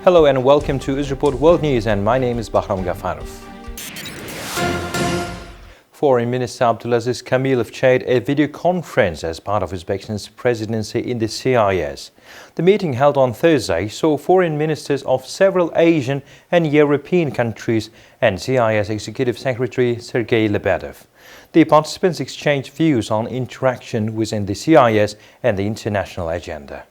Hello and welcome to Uzreport World News, and my name is Bahram Gafarov. Foreign Minister Abdulaziz Kamilov chaired a video conference as part of Uzbekistan's presidency in the CIS. The meeting held on Thursday saw foreign ministers of several Asian and European countries and CIS Executive Secretary Sergei Lebedev. The participants exchanged views on interaction within the CIS and the international agenda.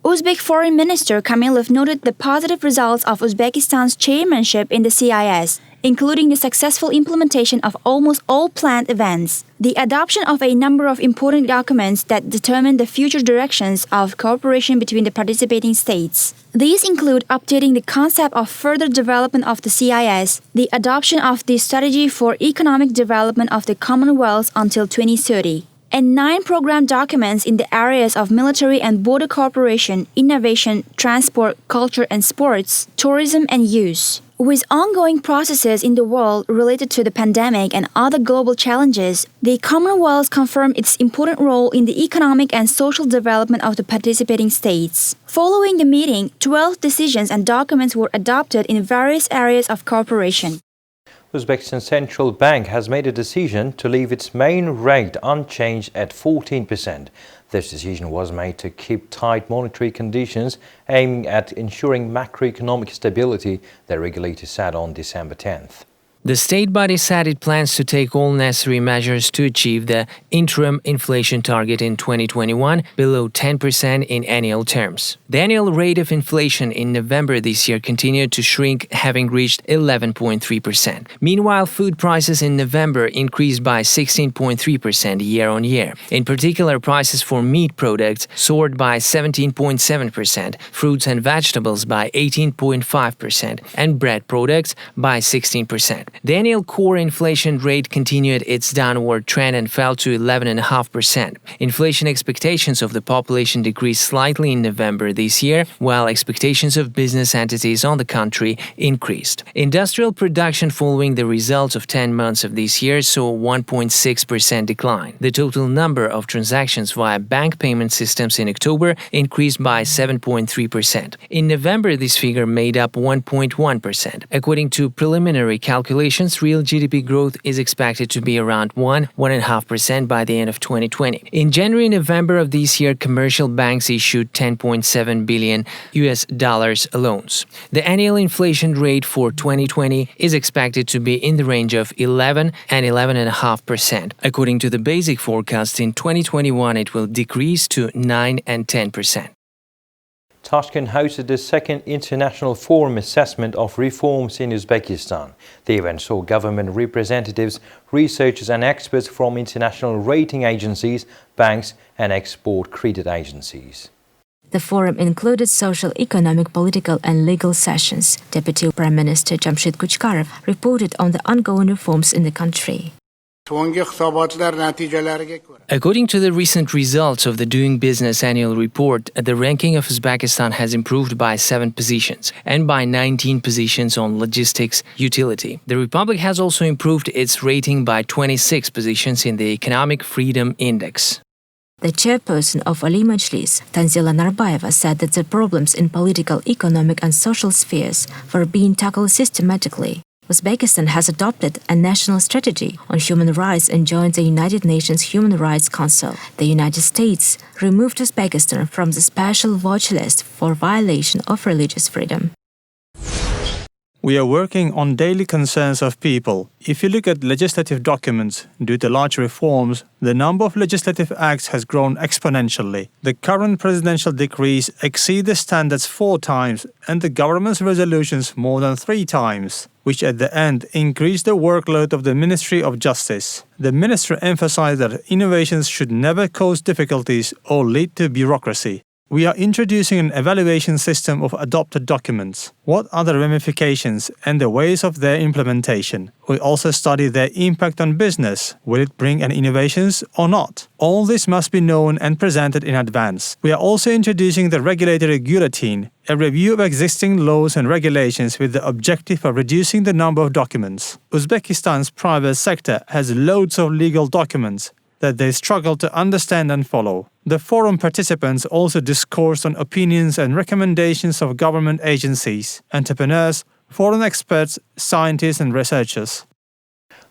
Uzbek Foreign Minister Kamilov noted the positive results of Uzbekistan's chairmanship in the CIS, including the successful implementation of almost all planned events, the adoption of a number of important documents that determine the future directions of cooperation between the participating states. These include updating the concept of further development of the CIS, the adoption of the strategy for economic development of the Commonwealth until 2030, and 9 program documents in the areas of military and border cooperation, innovation, transport, culture and sports, tourism and youth. With ongoing processes in the world related to the pandemic and other global challenges, the Commonwealth confirmed its important role in the economic and social development of the participating states. Following the meeting, 12 decisions and documents were adopted in various areas of cooperation. Uzbekistan Central Bank has made a decision to leave its main rate unchanged at 14%. This decision was made to keep tight monetary conditions, aiming at ensuring macroeconomic stability, the regulator said on December 10th. The state body said it plans to take all necessary measures to achieve the interim inflation target in 2021 below 10% in annual terms. The annual rate of inflation in November this year continued to shrink, having reached 11.3%. Meanwhile, food prices in November increased by 16.3% year-on-year. In particular, prices for meat products soared by 17.7%, fruits and vegetables by 18.5%, and bread products by 16%. The annual core inflation rate continued its downward trend and fell to 11.5%. Inflation expectations of the population decreased slightly in November this year, while expectations of business entities on the country increased. Industrial production following the results of 10 months of this year saw a 1.6% decline. The total number of transactions via bank payment systems in October increased by 7.3%. In November, this figure made up 1.1%. According to preliminary calculations, real GDP growth is expected to be around 1.5% by the end of 2020. In January-November of this year, commercial banks issued $10.7 billion loans. The annual inflation rate for 2020 is expected to be in the range of 11 and 11.5%. According to the basic forecast, in 2021 it will decrease to 9 and 10%. Tashkent hosted the second International Forum Assessment of Reforms in Uzbekistan. The event saw government representatives, researchers and experts from international rating agencies, banks and export credit agencies. The forum included social, economic, political and legal sessions. Deputy Prime Minister Jamshid Kuchkarov reported on the ongoing reforms in the country. According to the recent results of the Doing Business annual report, the ranking of Uzbekistan has improved by 7 positions and by 19 positions on logistics utility. The republic has also improved its rating by 26 positions in the Economic Freedom Index. The chairperson of Ali Majlis, Tanzila Narbayeva, said that the problems in political, economic and social spheres were being tackled systematically. Uzbekistan has adopted a national strategy on human rights and joined the United Nations Human Rights Council. The United States removed Uzbekistan from the special watch list for violation of religious freedom. We are working on daily concerns of people. If you look at legislative documents, due to large reforms, the number of legislative acts has grown exponentially. The current presidential decrees exceed the standards 4 times and the government's resolutions more than 3 times, which at the end increased the workload of the Ministry of Justice. The minister emphasized that innovations should never cause difficulties or lead to bureaucracy. We are introducing an evaluation system of adopted documents. What are the ramifications and the ways of their implementation? We also study their impact on business. Will it bring any innovations or not? All this must be known and presented in advance. We are also introducing the regulatory guillotine, a review of existing laws and regulations with the objective of reducing the number of documents. Uzbekistan's private sector has loads of legal documents that they struggle to understand and follow. The forum participants also discoursed on opinions and recommendations of government agencies, entrepreneurs, foreign experts, scientists and researchers.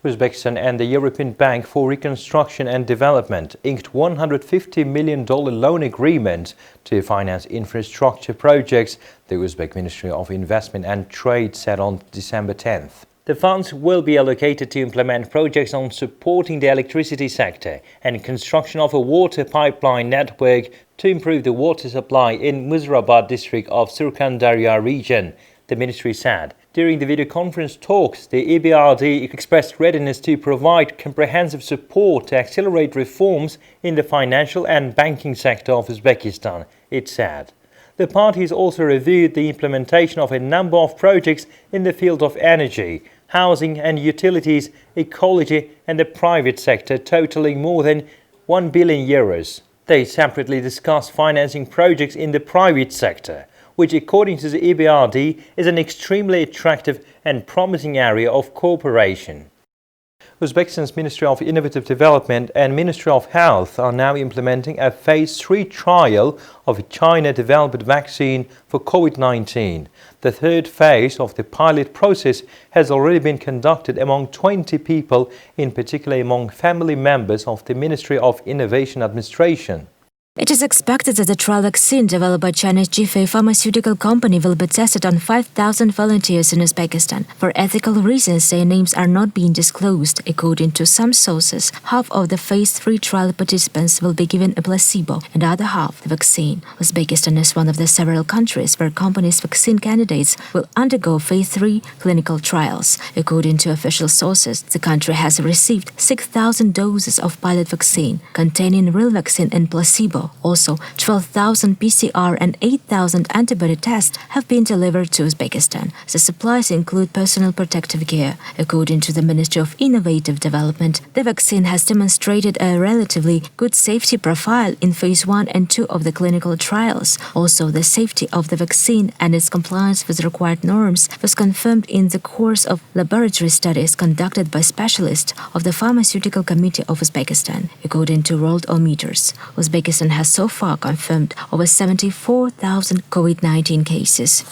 Uzbekistan and the European Bank for Reconstruction and Development inked $150 million loan agreement to finance infrastructure projects, the Uzbek Ministry of Investment and Trade said on December 10th. The funds will be allocated to implement projects on supporting the electricity sector and construction of a water pipeline network to improve the water supply in Muzrabad district of Surkhan region, the ministry said. During the video conference talks, the EBRD expressed readiness to provide comprehensive support to accelerate reforms in the financial and banking sector of Uzbekistan, it said. The parties also reviewed the implementation of a number of projects in the field of energy, housing and utilities, ecology and the private sector, totaling more than €1 billion. They separately discussed financing projects in the private sector, which according to the EBRD is an extremely attractive and promising area of cooperation. Uzbekistan's Ministry of Innovative Development and Ministry of Health are now implementing a Phase 3 trial of a China-developed vaccine for COVID-19. The third phase of the pilot process has already been conducted among 20 people, in particular among family members of the Ministry of Innovation Administration. It is expected that the trial vaccine developed by China's Zhifei pharmaceutical company will be tested on 5,000 volunteers in Uzbekistan. For ethical reasons, their names are not being disclosed. According to some sources, half of the Phase 3 trial participants will be given a placebo and the other half the vaccine. Uzbekistan is one of the several countries where companies' vaccine candidates will undergo Phase 3 clinical trials. According to official sources, the country has received 6,000 doses of pilot vaccine containing real vaccine and placebo. Also, 12,000 PCR and 8,000 antibody tests have been delivered to Uzbekistan. The supplies include personal protective gear. According to the Ministry of Innovative Development, the vaccine has demonstrated a relatively good safety profile in Phase 1 and 2 of the clinical trials. Also, the safety of the vaccine and its compliance with required norms was confirmed in the course of laboratory studies conducted by specialists of the Pharmaceutical Committee of Uzbekistan. According to Worldometers, Uzbekistan has so far confirmed over 74,000 COVID-19 cases.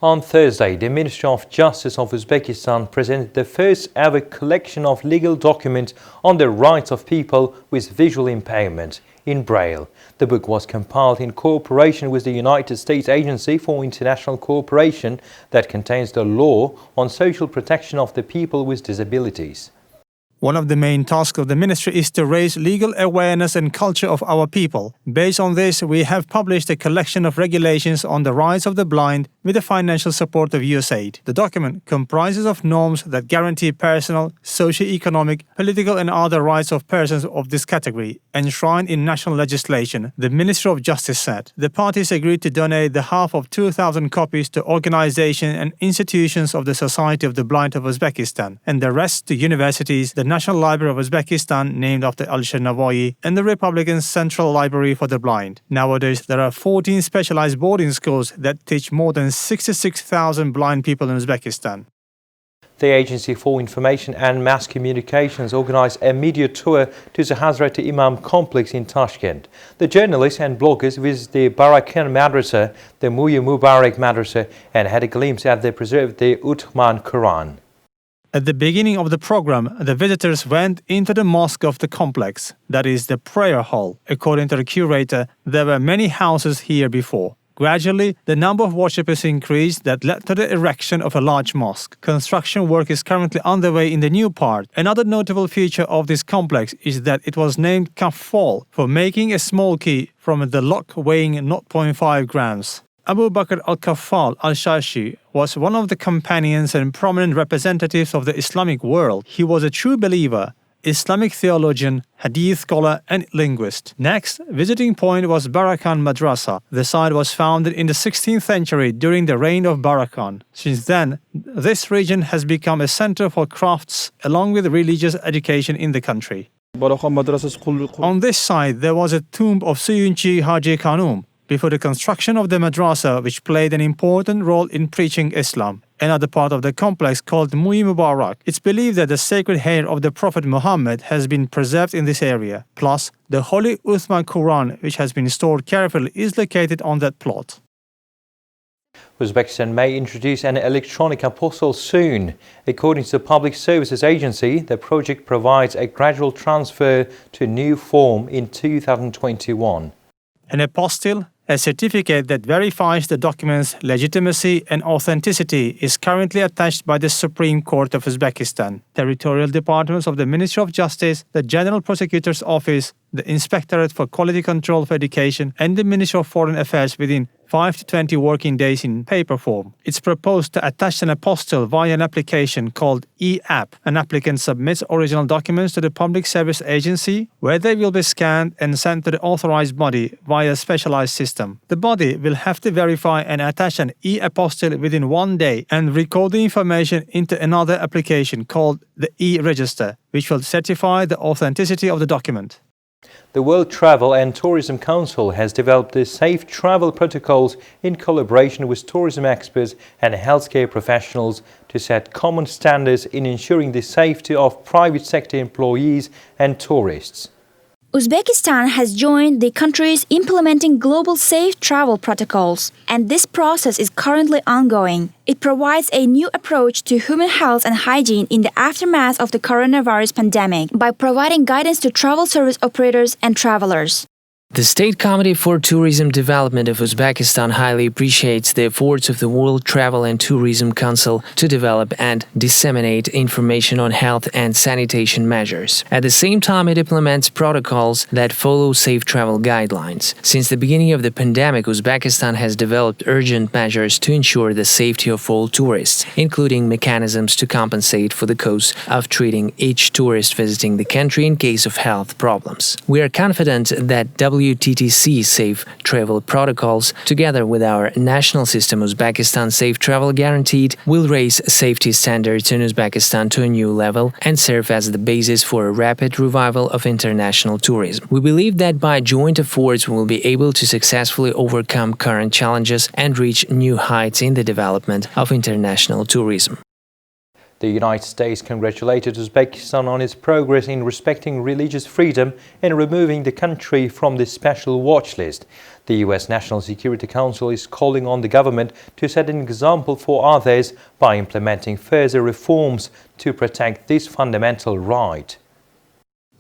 On Thursday, the Ministry of Justice of Uzbekistan presented the first ever collection of legal documents on the rights of people with visual impairment in Braille. The book was compiled in cooperation with the United States Agency for International Cooperation that contains the law on social protection of the people with disabilities. One of the main tasks of the ministry is to raise legal awareness and culture of our people. Based on this, we have published a collection of regulations on the rights of the blind with the financial support of USAID. The document comprises of norms that guarantee personal, socio-economic, political and other rights of persons of this category, enshrined in national legislation, the Ministry of Justice said. The parties agreed to donate the half of 2,000 copies to organizations and institutions of the Society of the Blind of Uzbekistan, and the rest to universities, the National Library of Uzbekistan, named after Al-Shernavoyi, and the Republican Central Library for the Blind. Nowadays, there are 14 specialized boarding schools that teach more than 66,000 blind people in Uzbekistan. The Agency for Information and Mass Communications organized a media tour to the Hazreti Imam complex in Tashkent. The journalists and bloggers visited the Barakan Madrasa, the Muya Mubarak Madrasa, and had a glimpse at the preserved the Uthman Quran. At the beginning of the program, the visitors went into the mosque of the complex, that is the prayer hall. According to the curator, there were many houses here before. Gradually, the number of worshippers increased that led to the erection of a large mosque. Construction work is currently underway in the new part. Another notable feature of this complex is that it was named Kaffal for making a small key from the lock weighing 0.5 grams. Abu Bakr al-Kaffal al-Shashi was one of the companions and prominent representatives of the Islamic world. He was a true believer, Islamic theologian, hadith scholar and linguist. Next, visiting point was Barakan Madrasa. The site was founded in the 16th century during the reign of Barakan. Since then, this region has become a center for crafts along with religious education in the country. On this site, there was a tomb of Suyunchi Haji Khanum. before the construction of the madrasa, which played an important role in preaching Islam. Another part of the complex, called Mu'i Mubarak, it's believed that the sacred hair of the Prophet Muhammad has been preserved in this area. Plus, the Holy Uthman Quran, which has been stored carefully, is located on that plot. Uzbekistan may introduce an electronic apostle soon. According to the Public Services Agency, the project provides a gradual transfer to a new form in 2021. An apostille, a certificate that verifies the document's legitimacy and authenticity, is currently attached by the Supreme Court of Uzbekistan, territorial departments of the Ministry of Justice, the General Prosecutor's Office, the Inspectorate for Quality Control for Education, and the Ministry of Foreign Affairs within 5 to 20 working days in paper form. It's proposed to attach an apostille via an application called e-app. An applicant submits original documents to the Public Service Agency, where they will be scanned and sent to the authorized body via a specialized system. The body will have to verify and attach an e-apostille within 1 day and record the information into another application called the e-register, which will certify the authenticity of the document. The World Travel and Tourism Council has developed the safe travel protocols in collaboration with tourism experts and healthcare professionals to set common standards in ensuring the safety of private sector employees and tourists. Uzbekistan has joined the countries implementing global safe travel protocols, and this process is currently ongoing. It provides a new approach to human health and hygiene in the aftermath of the coronavirus pandemic by providing guidance to travel service operators and travelers. The State Committee for Tourism Development of Uzbekistan highly appreciates the efforts of the World Travel and Tourism Council to develop and disseminate information on health and sanitation measures. At the same time, it implements protocols that follow safe travel guidelines. Since the beginning of the pandemic, Uzbekistan has developed urgent measures to ensure the safety of all tourists, including mechanisms to compensate for the cost of treating each tourist visiting the country in case of health problems. We are confident that WTTC safe travel protocols, together with our national system Uzbekistan Safe Travel Guaranteed, will raise safety standards in Uzbekistan to a new level and serve as the basis for a rapid revival of international tourism. We believe that by joint efforts we will be able to successfully overcome current challenges and reach new heights in the development of international tourism. The United States congratulated Uzbekistan on its progress in respecting religious freedom and removing the country from the special watch list. The U.S. National Security Council is calling on the government to set an example for others by implementing further reforms to protect this fundamental right.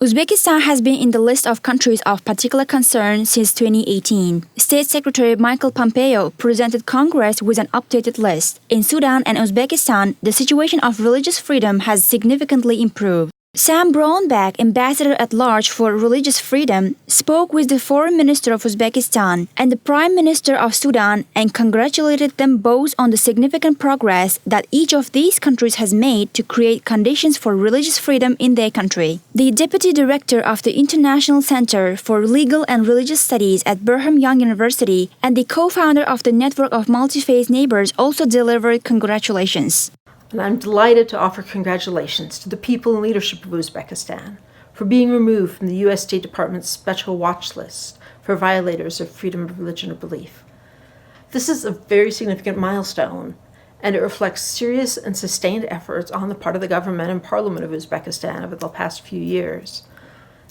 Uzbekistan has been in the list of countries of particular concern since 2018. State Secretary Michael Pompeo presented Congress with an updated list. In Sudan and Uzbekistan, the situation of religious freedom has significantly improved. Sam Brownback, ambassador at large for religious freedom, spoke with the Foreign Minister of Uzbekistan and the Prime Minister of Sudan and congratulated them both on the significant progress that each of these countries has made to create conditions for religious freedom in their country. The Deputy Director of the International Center for Legal and Religious Studies at Brigham Young University and the co-founder of the Network of Multi-Faith Neighbors also delivered congratulations. And I'm delighted to offer congratulations to the people and leadership of Uzbekistan for being removed from the U.S. State Department's special watch list for violators of freedom of religion or belief. This is a very significant milestone, and it reflects serious and sustained efforts on the part of the government and parliament of Uzbekistan over the past few years.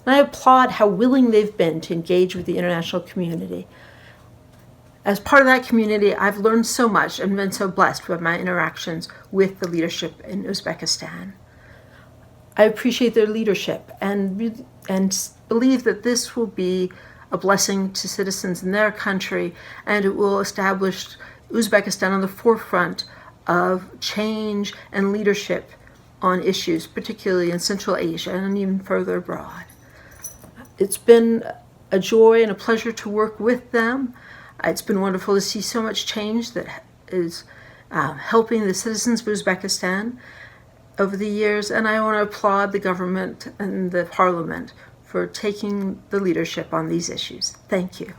And I applaud how willing they've been to engage with the international community. As part of that community, I've learned so much and been so blessed with my interactions with the leadership in Uzbekistan. I appreciate their leadership and believe that this will be a blessing to citizens in their country, and it will establish Uzbekistan on the forefront of change and leadership on issues, particularly in Central Asia and even further abroad. It's been a joy and a pleasure to work with them. It's been wonderful to see so much change that is helping the citizens of Uzbekistan over the years, and I want to applaud the government and the parliament for taking the leadership on these issues. Thank you.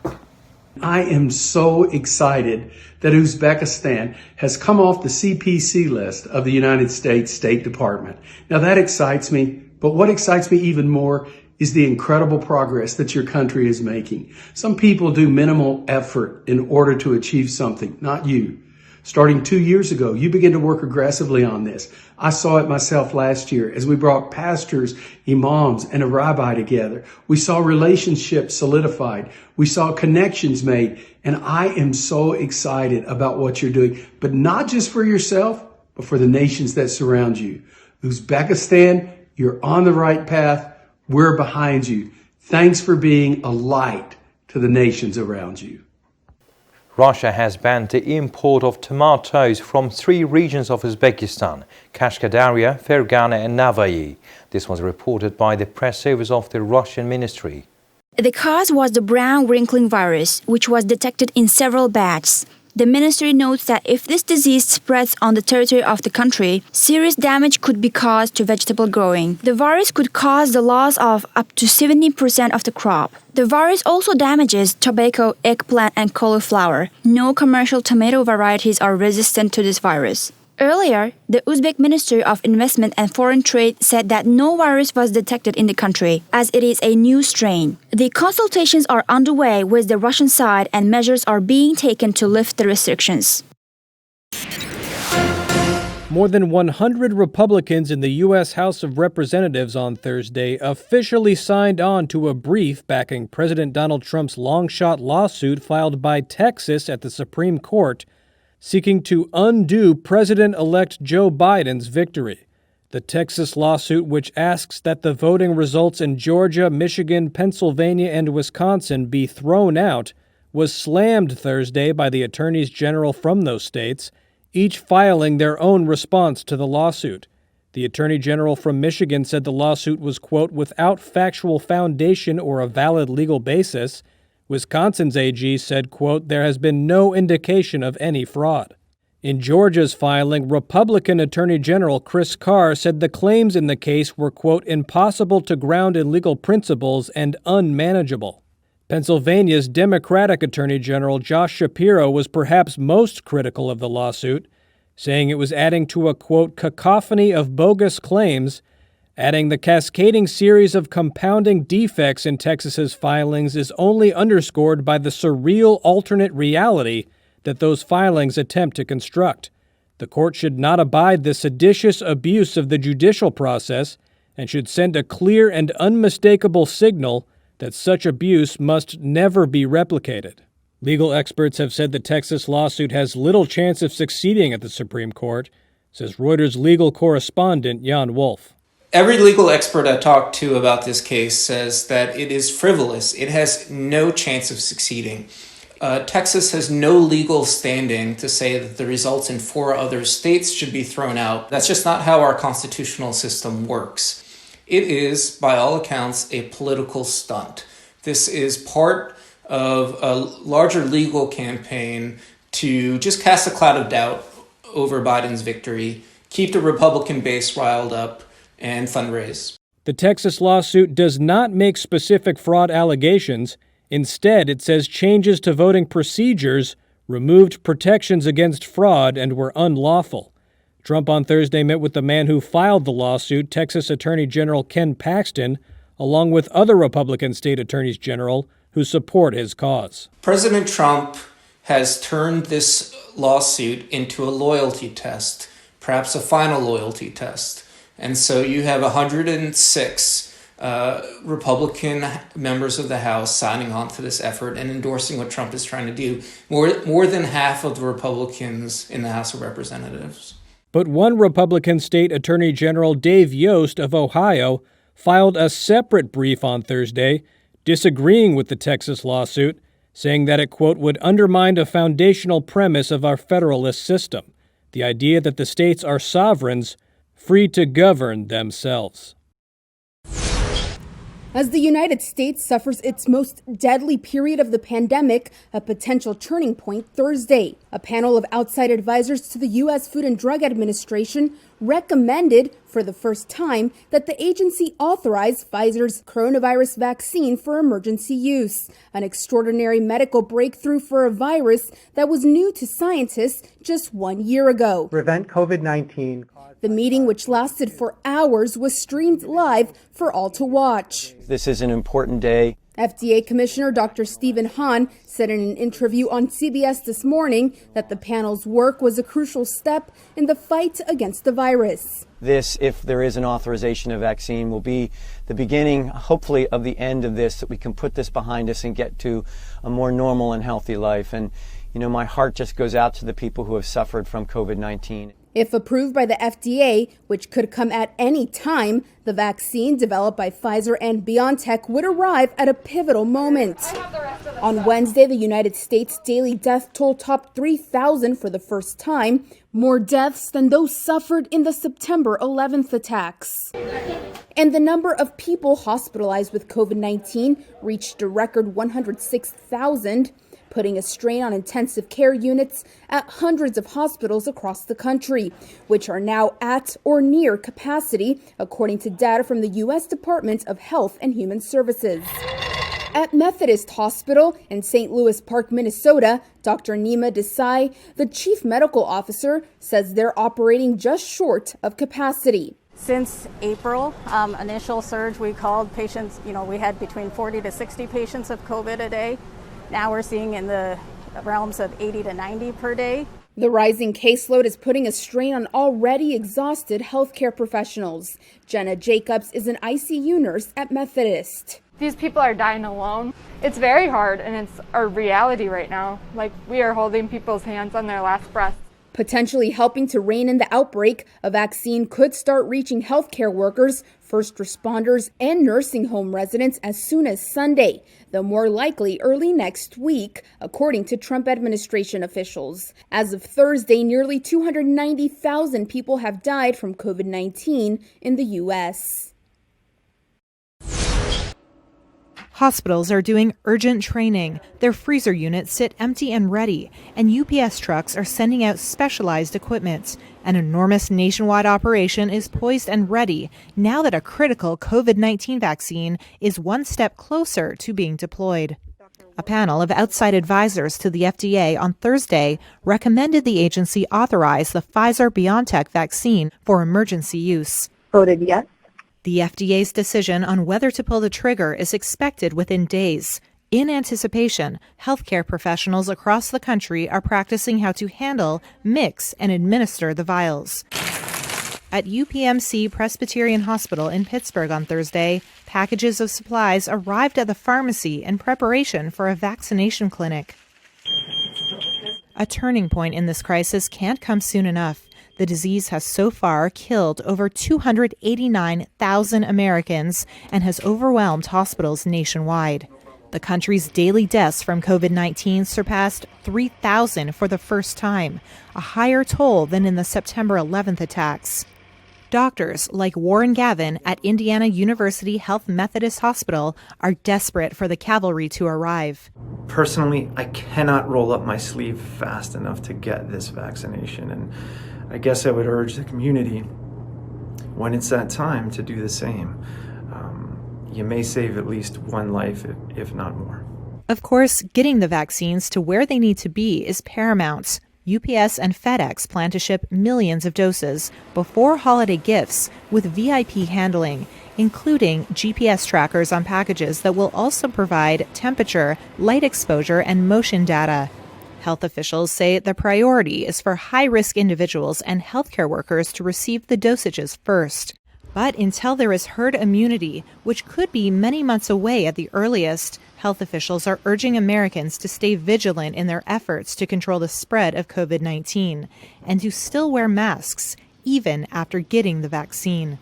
I am so excited that Uzbekistan has come off the CPC list of the United States State Department. Now that excites me, but what excites me even more is the incredible progress that your country is making. Some people do minimal effort in order to achieve something, not you. Starting 2 years ago, you began to work aggressively on this. I saw it myself last year as we brought pastors, imams, and a rabbi together. We saw relationships solidified. We saw connections made. And I am so excited about what you're doing, but not just for yourself, but for the nations that surround you. Uzbekistan, you're on the right path. We're behind you. Thanks for being a light to the nations around you. Russia has banned the import of tomatoes from 3 regions of Uzbekistan: Kashkadarya, Fergana and Navai. This was reported by the press service of the Russian ministry. The cause was the brown wrinkling virus, which was detected in several bats. The ministry notes that if this disease spreads on the territory of the country, serious damage could be caused to vegetable growing. The virus could cause the loss of up to 70% of the crop. The virus also damages tobacco, eggplant, and cauliflower. No commercial tomato varieties are resistant to this virus. Earlier, the Uzbek Ministry of Investment and Foreign Trade said that no virus was detected in the country, as it is a new strain. The consultations are underway with the Russian side and measures are being taken to lift the restrictions. More than 100 Republicans in the U.S. House of Representatives on Thursday officially signed on to a brief backing President Donald Trump's long-shot lawsuit filed by Texas at the Supreme Court, seeking to undo President-elect Joe Biden's victory. The Texas lawsuit, which asks that the voting results in Georgia, Michigan, Pennsylvania, and Wisconsin be thrown out, was slammed Thursday by the attorneys general from those states, each filing their own response to the lawsuit. The attorney general from Michigan said the lawsuit was, quote, without factual foundation or a valid legal basis. Wisconsin's AG said, quote, there has been no indication of any fraud. In Georgia's filing, Republican Attorney General Chris Carr said the claims in the case were, quote, impossible to ground in legal principles and unmanageable. Pennsylvania's Democratic Attorney General Josh Shapiro was perhaps most critical of the lawsuit, saying it was adding to a, quote, cacophony of bogus claims, adding the cascading series of compounding defects in Texas's filings is only underscored by the surreal alternate reality that those filings attempt to construct. The court should not abide the seditious abuse of the judicial process and should send a clear and unmistakable signal that such abuse must never be replicated. Legal experts have said the Texas lawsuit has little chance of succeeding at the Supreme Court, says Reuters legal correspondent Jan Wolf. Every legal expert I talked to about this case says that it is frivolous. It has no chance of succeeding. Texas has no legal standing to say that the results in 4 other states should be thrown out. That's just not how our constitutional system works. It is, by all accounts, a political stunt. This is part of a larger legal campaign to just cast a cloud of doubt over Biden's victory, keep the Republican base riled up, and fundraise. The Texas lawsuit does not make specific fraud allegations. Instead, it says changes to voting procedures removed protections against fraud and were unlawful. Trump on Thursday met with the man who filed the lawsuit, Texas Attorney General Ken Paxton, along with other Republican state attorneys general who support his cause. President Trump has turned this lawsuit into a loyalty test, perhaps a final loyalty test. And so you have 106 Republican members of the House signing on to this effort and endorsing what Trump is trying to do. More than half of the Republicans in the House of Representatives. But one Republican state attorney general, Dave Yost of Ohio, filed a separate brief on Thursday, disagreeing with the Texas lawsuit, saying that it, quote, would undermine a foundational premise of our federalist system, the idea that the states are sovereigns, free to govern themselves. As the United States suffers its most deadly period of the pandemic, a potential turning point Thursday. A panel of outside advisors to the U.S. Food and Drug Administration recommended for the first time that the agency authorize Pfizer's coronavirus vaccine for emergency use, an extraordinary medical breakthrough for a virus that was new to scientists just 1 year ago. Prevent COVID-19. The meeting, which lasted for hours, was streamed live for all to watch. This is an important day. FDA Commissioner Dr. Stephen Hahn said in an interview on CBS this morning that the panel's work was a crucial step in the fight against the virus. This, if there is an authorization of vaccine, will be the beginning, hopefully, of the end of this, that we can put this behind us and get to a more normal and healthy life. And, my heart just goes out to the people who have suffered from COVID-19. If approved by the FDA, which could come at any time, the vaccine developed by Pfizer and BioNTech would arrive at a pivotal moment. On Wednesday, the United States daily death toll topped 3,000 for the first time, more deaths than those suffered in the September 11th attacks. And the number of people hospitalized with COVID-19 reached a record 106,000. Putting a strain on intensive care units at hundreds of hospitals across the country, which are now at or near capacity, according to data from the U.S. Department of Health and Human Services. At Methodist Hospital in St. Louis Park, Minnesota, Dr. Nima Desai, the chief medical officer, says they're operating just short of capacity. Since April, initial surge, we called patients, we had between 40 to 60 patients of COVID a day. Now we're seeing in the realms of 80 to 90 per day. The rising caseload is putting a strain on already exhausted healthcare professionals. Jenna Jacobs is an ICU nurse at Methodist. These people are dying alone. It's very hard, and it's our reality right now. We are holding people's hands on their last breath. Potentially helping to rein in the outbreak, a vaccine could start reaching healthcare workers, first responders, and nursing home residents as soon as Sunday, though more likely early next week, according to Trump administration officials. As of Thursday, nearly 290,000 people have died from COVID-19 in the U.S. Hospitals are doing urgent training. Their freezer units sit empty and ready, and UPS trucks are sending out specialized equipment. An enormous nationwide operation is poised and ready now that a critical COVID-19 vaccine is one step closer to being deployed. A panel of outside advisors to the FDA on Thursday recommended the agency authorize the Pfizer-BioNTech vaccine for emergency use. Voted yes. The FDA's decision on whether to pull the trigger is expected within days. In anticipation, healthcare professionals across the country are practicing how to handle, mix, and administer the vials. At UPMC Presbyterian Hospital in Pittsburgh on Thursday, packages of supplies arrived at the pharmacy in preparation for a vaccination clinic. A turning point in this crisis can't come soon enough. The disease has so far killed over 289,000 Americans and has overwhelmed hospitals nationwide. The country's daily deaths from COVID-19 surpassed 3,000 for the first time, a higher toll than in the September 11th attacks. Doctors like Warren Gavin at Indiana University Health Methodist Hospital are desperate for the cavalry to arrive. Personally, I cannot roll up my sleeve fast enough to get this vaccination, and I guess I would urge the community, when it's that time, to do the same. You may save at least one life, if not more. Of course, getting the vaccines to where they need to be is paramount. UPS and FedEx plan to ship millions of doses before holiday gifts with VIP handling, including GPS trackers on packages that will also provide temperature, light exposure, and motion data. Health officials say the priority is for high-risk individuals and healthcare workers to receive the dosages first. But until there is herd immunity, which could be many months away at the earliest, health officials are urging Americans to stay vigilant in their efforts to control the spread of COVID-19 and to still wear masks, even after getting the vaccine.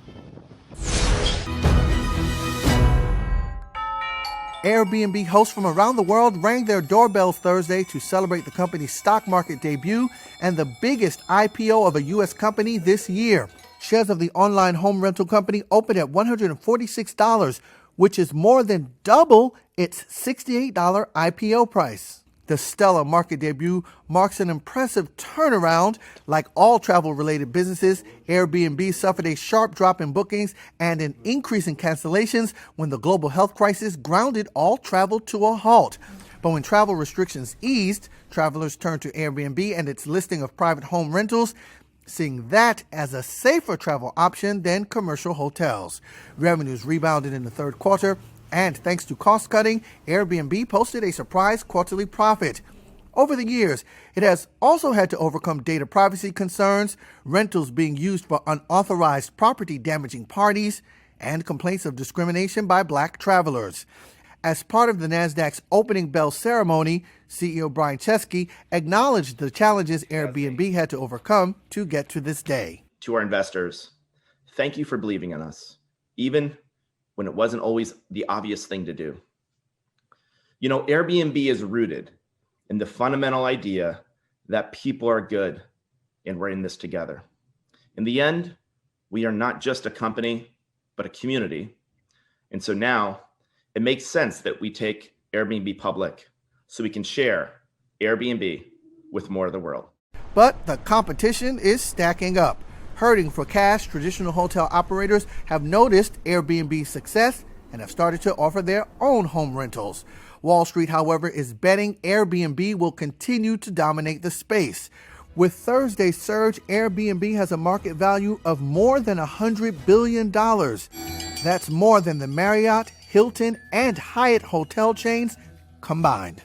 Airbnb hosts from around the world rang their doorbells Thursday to celebrate the company's stock market debut and the biggest IPO of a U.S. company this year. Shares of the online home rental company opened at $146, which is more than double its $68 IPO price. The stellar market debut marks an impressive turnaround. Like all travel-related businesses, Airbnb suffered a sharp drop in bookings and an increase in cancellations when the global health crisis grounded all travel to a halt. But when travel restrictions eased, travelers turned to Airbnb and its listing of private home rentals, seeing that as a safer travel option than commercial hotels. Revenues rebounded in the third quarter, and thanks to cost-cutting, Airbnb posted a surprise quarterly profit. Over the years, it has also had to overcome data privacy concerns, rentals being used for unauthorized property-damaging parties, and complaints of discrimination by black travelers. As part of the NASDAQ's opening bell ceremony, CEO Brian Chesky acknowledged the challenges Airbnb had to overcome to get to this day. To our investors, thank you for believing in us, even when it wasn't always the obvious thing to do. You know, Airbnb is rooted in the fundamental idea that people are good and we're in this together. In the end, we are not just a company, but a community. And so now it makes sense that we take Airbnb public so we can share Airbnb with more of the world. But the competition is stacking up. Hurting for cash, traditional hotel operators have noticed Airbnb's success and have started to offer their own home rentals. Wall Street, however, is betting Airbnb will continue to dominate the space. With Thursday's surge, Airbnb has a market value of more than $100 billion. That's more than the Marriott, Hilton, and Hyatt hotel chains combined.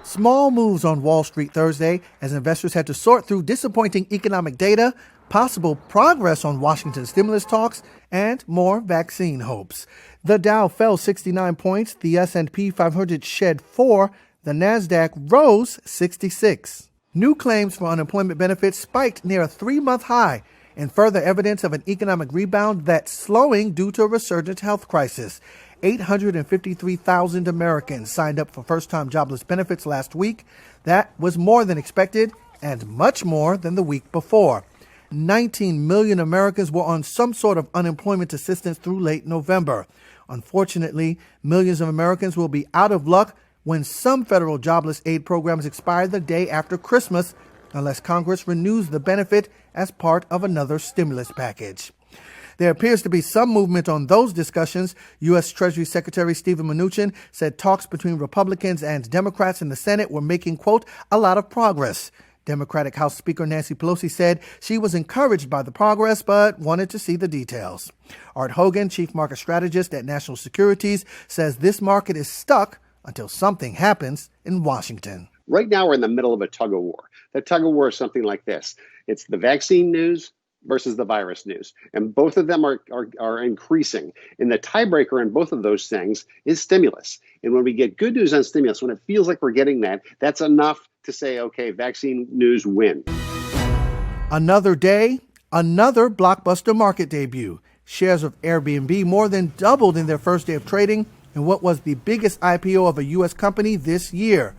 Small moves on Wall Street Thursday as investors had to sort through disappointing economic data, possible progress on Washington stimulus talks, and more vaccine hopes. The Dow fell 69 points, the S&P 500 shed 4, the Nasdaq rose 66. New claims for unemployment benefits spiked near a 3-month high, and further evidence of an economic rebound that's slowing due to a resurgent health crisis. 853,000 Americans signed up for first-time jobless benefits last week. That was more than expected and much more than the week before. 19 million Americans were on some sort of unemployment assistance through late November. Unfortunately, millions of Americans will be out of luck when some federal jobless aid programs expire the day after Christmas, unless Congress renews the benefit as part of another stimulus package. There appears to be some movement on those discussions. U.S. Treasury Secretary Steven Mnuchin said talks between Republicans and Democrats in the Senate were making, quote, a lot of progress. Democratic House Speaker Nancy Pelosi said she was encouraged by the progress, but wanted to see the details. Art Hogan, chief market strategist at National Securities, says this market is stuck until something happens in Washington. Right now, we're in the middle of a tug of war. The tug of war is something like this. It's the vaccine news versus the virus news. And both of them are increasing. And the tiebreaker in both of those things is stimulus. And when we get good news on stimulus, when it feels like we're getting that, that's enough to say, okay, vaccine news win. Another day, another blockbuster market debut. Shares of Airbnb more than doubled in their first day of trading in what was the biggest IPO of a U.S. company this year.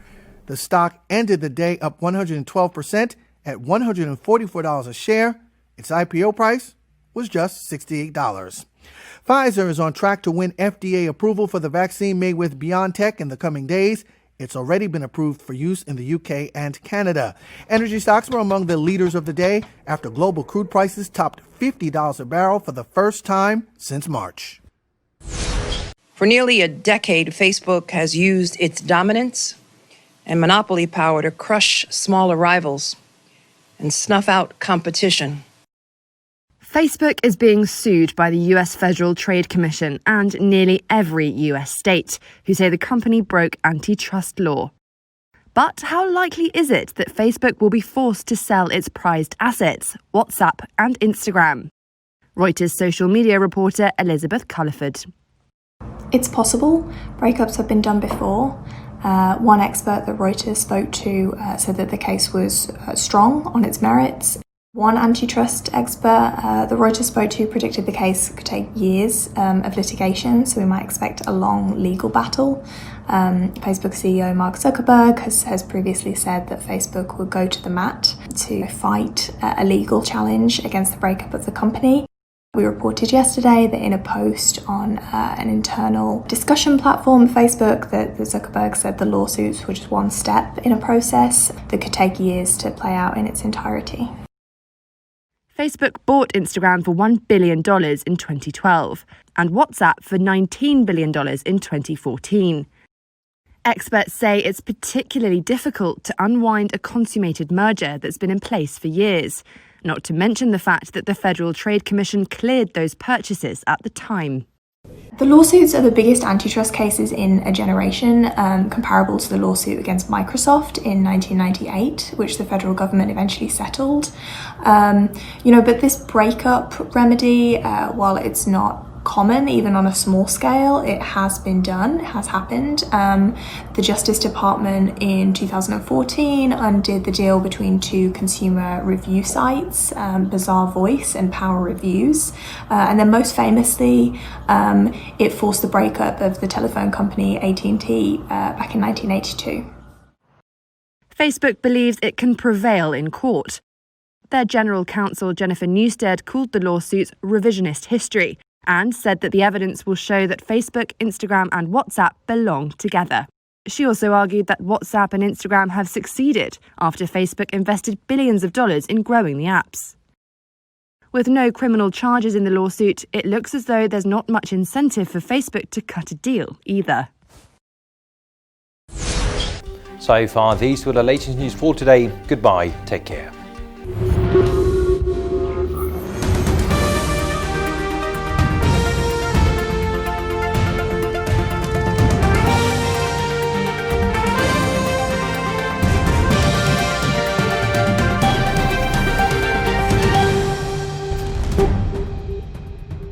The stock ended the day up 112% at $144 a share. Its IPO price was just $68. Pfizer is on track to win FDA approval for the vaccine made with BioNTech in the coming days. It's already been approved for use in the UK and Canada. Energy stocks were among the leaders of the day after global crude prices topped $50 a barrel for the first time since March. For nearly a decade, Facebook has used its dominance and monopoly power to crush smaller rivals and snuff out competition. Facebook is being sued by the US Federal Trade Commission and nearly every US state, who say the company broke antitrust law. But how likely is it that Facebook will be forced to sell its prized assets, WhatsApp and Instagram? Reuters social media reporter Elizabeth Culliford. It's possible. Breakups have been done before. One expert that Reuters spoke to said that the case was strong on its merits. One antitrust expert that Reuters spoke to predicted the case could take years of litigation, so we might expect a long legal battle. Facebook CEO Mark Zuckerberg has previously said that Facebook will go to the mat to fight a legal challenge against the breakup of the company. We reported yesterday that in a post on an internal discussion platform, Facebook, that Zuckerberg said the lawsuits were just one step in a process that could take years to play out in its entirety. Facebook bought Instagram for $1 billion in 2012 and WhatsApp for $19 billion in 2014. Experts say it's particularly difficult to unwind a consummated merger that's been in place for years, not to mention the fact that the Federal Trade Commission cleared those purchases at the time. The lawsuits are the biggest antitrust cases in a generation, comparable to the lawsuit against Microsoft in 1998, which the federal government eventually settled. But this breakup remedy, while it's not common, even on a small scale, it has been done, it has happened. The Justice Department in 2014 undid the deal between two consumer review sites, Bazaar Voice and Power Reviews. And then most famously, it forced the breakup of the telephone company AT&T back in 1982. Facebook believes it can prevail in court. Their general counsel, Jennifer Newstead, called the lawsuits revisionist history and said that the evidence will show that Facebook, Instagram and WhatsApp belong together. She also argued that WhatsApp and Instagram have succeeded after Facebook invested billions of dollars in growing the apps. With no criminal charges in the lawsuit, it looks as though there's not much incentive for Facebook to cut a deal either. So far, these were the latest news for today. Goodbye, take care.